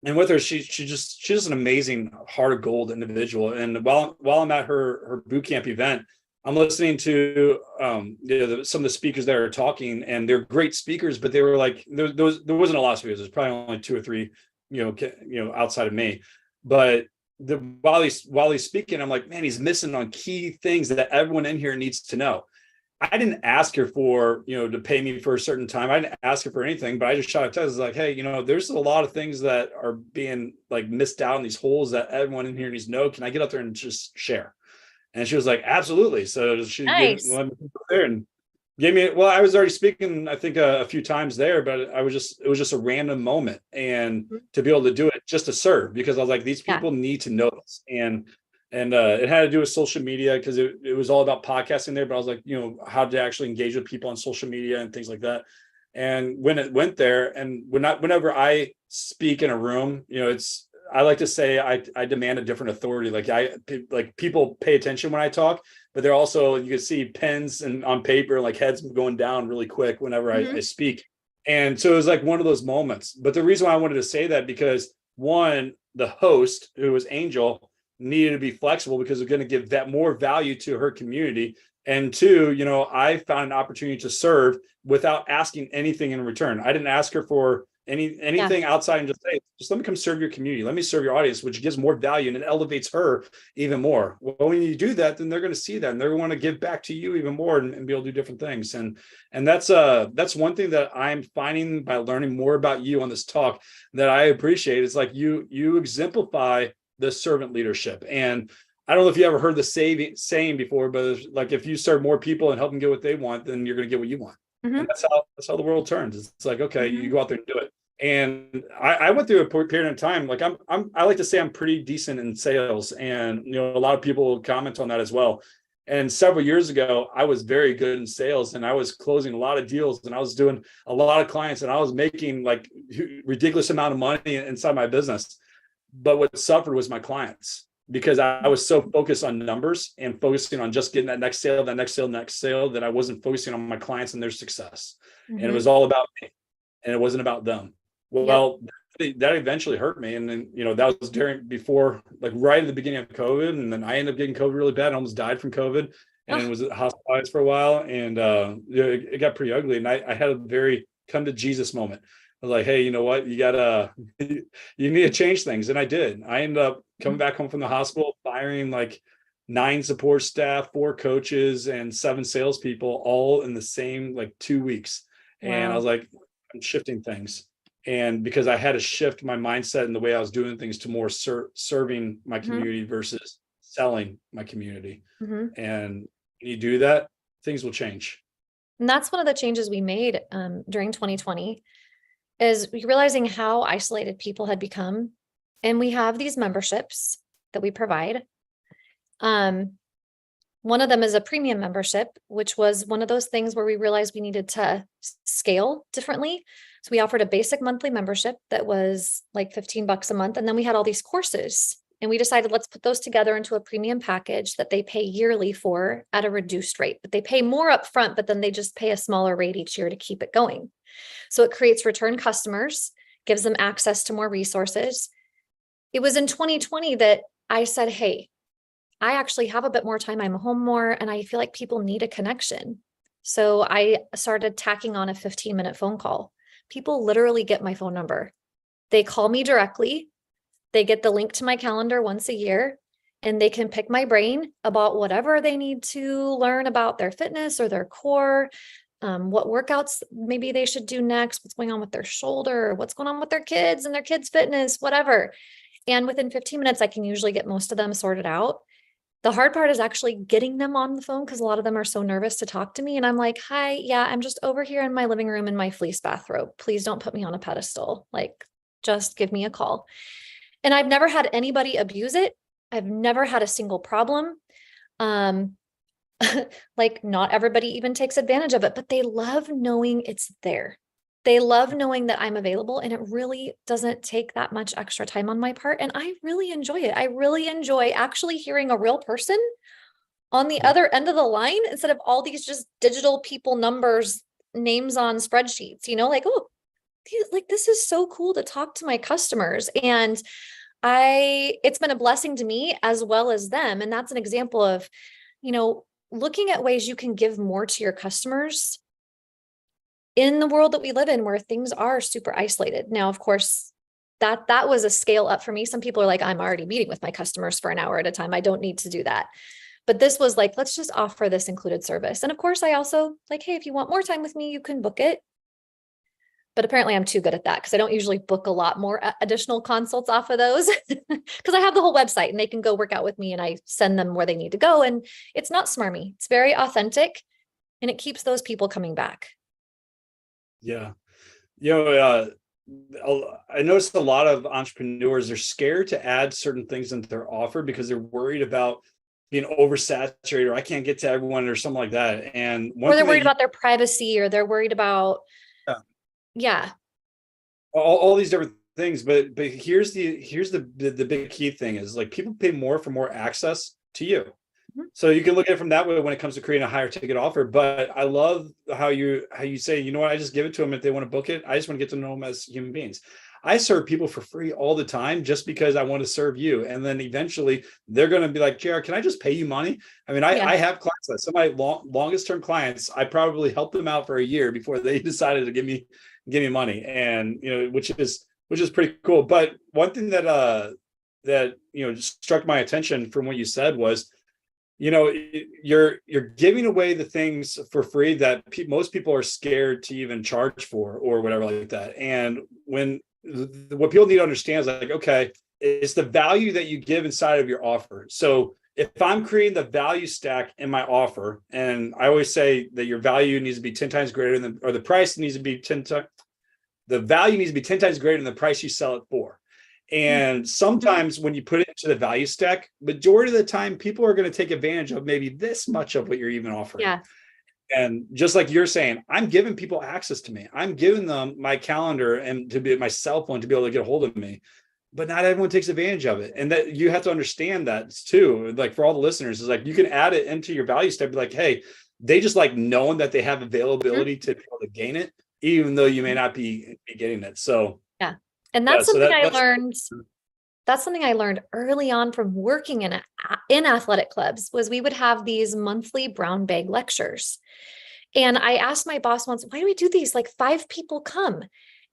and with her, she's just an amazing heart of gold individual. And while I'm at her boot camp event, I'm listening to some of the speakers that are talking, and they're great speakers, but they were like, there wasn't a lot of speakers. There's probably only 2 or 3, outside of me. But while he's speaking, I'm like, man, he's missing on key things that everyone in here needs to know. I didn't ask her for, to pay me for a certain time. I didn't ask her for anything, but I just shot a text like, hey, there's a lot of things that are being like missed out in these holes that everyone in here needs to know. Can I get up there and just share? And she was like, absolutely. So she Nice. let me go there and gave me, well, I was already speaking, I think a few times there, but it was just a random moment. And to be able to do it just to serve, because I was like, these people need to know this. And it had to do with social media, because it was all about podcasting there. But I was like, how to actually engage with people on social media and things like that. And when it went there, and whenever I speak in a room, I like to say I demand a different authority. Like people pay attention when I talk, but they're also, you can see pens and on paper, like heads going down really quick whenever I speak. And so it was like one of those moments. But the reason why I wanted to say that, because one, the host, who was Angel, needed to be flexible because we're going to give that more value to her community. And two, I found an opportunity to serve without asking anything in return. I didn't ask her for anything outside, and just say, just let me come serve your community. Let me serve your audience, which gives more value and it elevates her even more. Well, when you do that, then they're going to see that and they're going to want to give back to you even more and be able to do different things. And that's one thing that I'm finding by learning more about you on this talk that I appreciate. It's like you exemplify the servant leadership. And I don't know if you ever heard the saying before, but it's like, if you serve more people and help them get what they want, then you're going to get what you want. And that's how the world turns. It's like, okay, you go out there and do it. And I went through a period of time, like I like to say I'm pretty decent in sales, and a lot of people comment on that as well. And several years ago, I was very good in sales, and I was closing a lot of deals, and I was doing a lot of clients, and I was making like ridiculous amount of money inside my business. But what suffered was my clients, because I was so focused on numbers and focusing on just getting that next sale, that I wasn't focusing on my clients and their success. And it was all about me, and it wasn't about them. Well, that eventually hurt me. And then, that was before, like right at the beginning of COVID. And then I ended up getting COVID really bad. I almost died from COVID and was hospitalized for a while. And it got pretty ugly. And I had a very come to Jesus moment. I was like, hey, you know what? You need to change things. And I did. I ended up coming back home from the hospital, firing like 9 support staff, 4 coaches, and 7 salespeople, all in the same like 2 weeks. Wow. And I was like, I'm shifting things. And because I had to shift my mindset and the way I was doing things to more serving my community versus selling my community. And when you do that, things will change. And that's one of the changes we made during 2020. Is realizing how isolated people had become. And we have these memberships that we provide. One of them is a premium membership, which was one of those things where we realized we needed to scale differently. So we offered a basic monthly membership that was like $15 a month. And then we had all these courses, and we decided, let's put those together into a premium package that they pay yearly for at a reduced rate, but they pay more upfront, but then they just pay a smaller rate each year to keep it going. So it creates return customers, gives them access to more resources. It was in 2020 that I said, hey, I actually have a bit more time. I'm home more, and I feel like people need a connection. So I started tacking on a 15-minute phone call. People literally get my phone number. They call me directly. They get the link to my calendar once a year, and they can pick my brain about whatever they need to learn about their fitness or their core. What workouts maybe they should do next, what's going on with their shoulder, what's going on with their kids and their kids' fitness, whatever. And within 15 minutes, I can usually get most of them sorted out. The hard part is actually getting them on the phone, because a lot of them are so nervous to talk to me. And I'm like, hi, yeah, I'm just over here in my living room in my fleece bathrobe. Please don't put me on a pedestal. Like, just give me a call. And I've never had anybody abuse it. I've never had a single problem. Like, not everybody even takes advantage of it, but they love knowing it's there. They love knowing that I'm available, and it really doesn't take that much extra time on my part. And I really enjoy it. I really enjoy actually hearing a real person on the other end of the line, instead of all these just digital people, numbers, names on spreadsheets, like, oh, like, this is so cool to talk to my customers. And it's been a blessing to me as well as them. And that's an example of, looking at ways you can give more to your customers in the world that we live in, where things are super isolated. Now, of course, that was a scale up for me. Some people are like, I'm already meeting with my customers for an hour at a time. I don't need to do that. But this was like, let's just offer this included service. And of course, I also like, hey, if you want more time with me, you can book it. But apparently I'm too good at that, because I don't usually book a lot more additional consults off of those, because I have the whole website and they can go work out with me and I send them where they need to go. And it's not smarmy. It's very authentic, and it keeps those people coming back. Yeah. I noticed a lot of entrepreneurs are scared to add certain things into their offer because they're worried about being oversaturated, or I can't get to everyone, or something like that. And or they're worried about their privacy, or they're worried about, all these different things. But here's the big key thing is, like, people pay more for more access to you. Mm-hmm. So you can look at it from that way when it comes to creating a higher ticket offer. But I love how you say, you know what, I just give it to them if they want to book it. I just want to get to know them as human beings. I serve people for free all the time just because I want to serve you. And then eventually they're going to be like, JR, can I just pay you money? I mean, I have clients, that some of my longest term clients, I probably helped them out for a year before they decided to give me money. And, which is pretty cool. But one thing that just struck my attention from what you said was, you're giving away the things for free that most people are scared to even charge for, or whatever like that. And what people need to understand is, like, okay, it's the value that you give inside of your offer. So if I'm creating the value stack in my offer, and I always say that your value needs to be 10 times greater than, or the price needs to be 10 times, the value needs to be 10 times greater than the price you sell it for. And sometimes when you put it into the value stack, majority of the time, people are going to take advantage of maybe this much of what you're even offering. Yeah. And just like you're saying, I'm giving people access to me. I'm giving them my calendar and to be my cell phone to be able to get a hold of me. But not everyone takes advantage of it. And that you have to understand that too. Like, for all the listeners, is like, you can add it into your value stack. Be like, hey, they just like knowing that they have availability to be able to gain it, even though you may not be getting it. So yeah. And that's something I learned. That's something I learned early on from working in athletic clubs, was we would have these monthly brown bag lectures. And I asked my boss once, why do we do these? Like, 5 people come.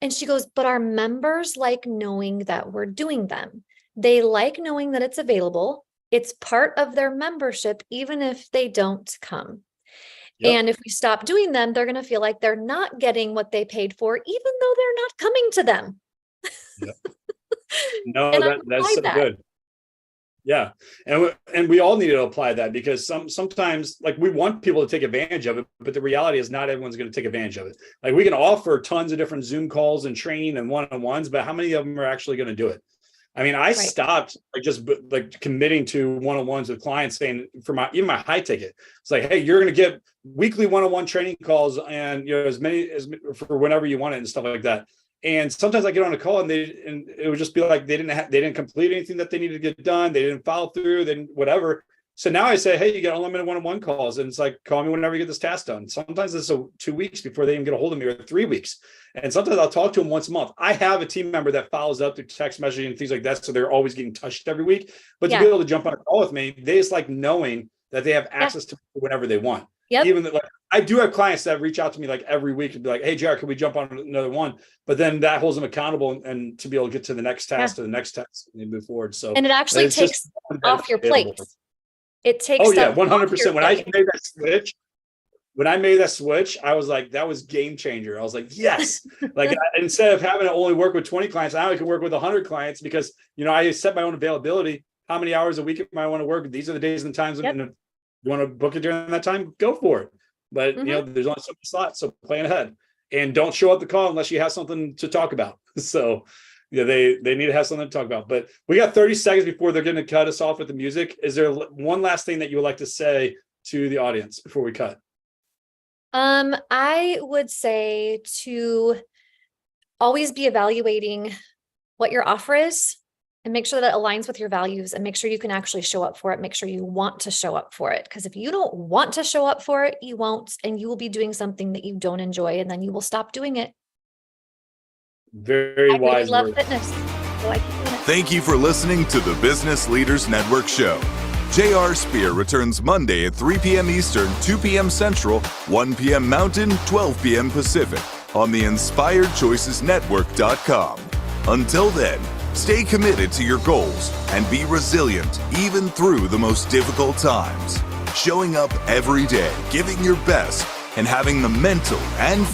And she goes, but our members like knowing that we're doing them. They like knowing that it's available. It's part of their membership, even if they don't come. Yep. And if we stop doing them, they're going to feel like they're not getting what they paid for, even though they're not coming to them. Yep. No, that's so good. Yeah. And we all need to apply that, because sometimes, like, we want people to take advantage of it, but the reality is not everyone's going to take advantage of it. Like, we can offer tons of different Zoom calls and training and one-on-ones, but how many of them are actually going to do it? I mean, I stopped committing to one-on-ones with clients, saying for even my high ticket, it's like, hey, you're going to get weekly one-on-one training calls, and as many as for whenever you want it and stuff like that. And sometimes I get on a call and it would just be like, they didn't complete anything that they needed to get done. They didn't follow through, then whatever. So now I say, hey, you get unlimited one-on-one calls. And it's like, call me whenever you get this task done. Sometimes it's 2 weeks before they even get a hold of me, or 3 weeks. And sometimes I'll talk to them once a month. I have a team member that follows up through text messaging and things like that. So they're always getting touched every week. But to be able to jump on a call with me, they just like knowing that they have access to whenever they want. Yep. Even like, I do have clients that reach out to me like every week and be like, hey, JR, can we jump on another one? But then that holds them accountable and to be able to get to the next task, to the next task, and move forward. So, and it actually takes off your plate. It takes 100%. When I made that switch, I was like, that was game changer. I was like, yes. Like, instead of having to only work with 20 clients, now I can work with 100 clients, because, I set my own availability. How many hours a week am I want to work? These are the days and times. And if you want to book it during that time, go for it. But, there's only so many slots, so plan ahead. And don't show up the call unless you have something to talk about. So, they need to have something to talk about. But we got 30 seconds before they're going to cut us off with the music. Is there one last thing that you would like to say to the audience before we cut? I would say to always be evaluating what your offer is, and make sure that it aligns with your values, and make sure you can actually show up for it. Make sure you want to show up for it. Because if you don't want to show up for it, you won't, and you will be doing something that you don't enjoy, and then you will stop doing it. Very I really wise love words. fitness, so I keep doing it. Thank you for listening to the Business Leaders Network show. J.R. Spear returns Monday at 3 p.m. Eastern, 2 p.m. Central, 1 p.m. Mountain, 12 p.m. Pacific on the InspiredChoicesNetwork.com. Until then, stay committed to your goals and be resilient even through the most difficult times. Showing up every day, giving your best, and having the mental and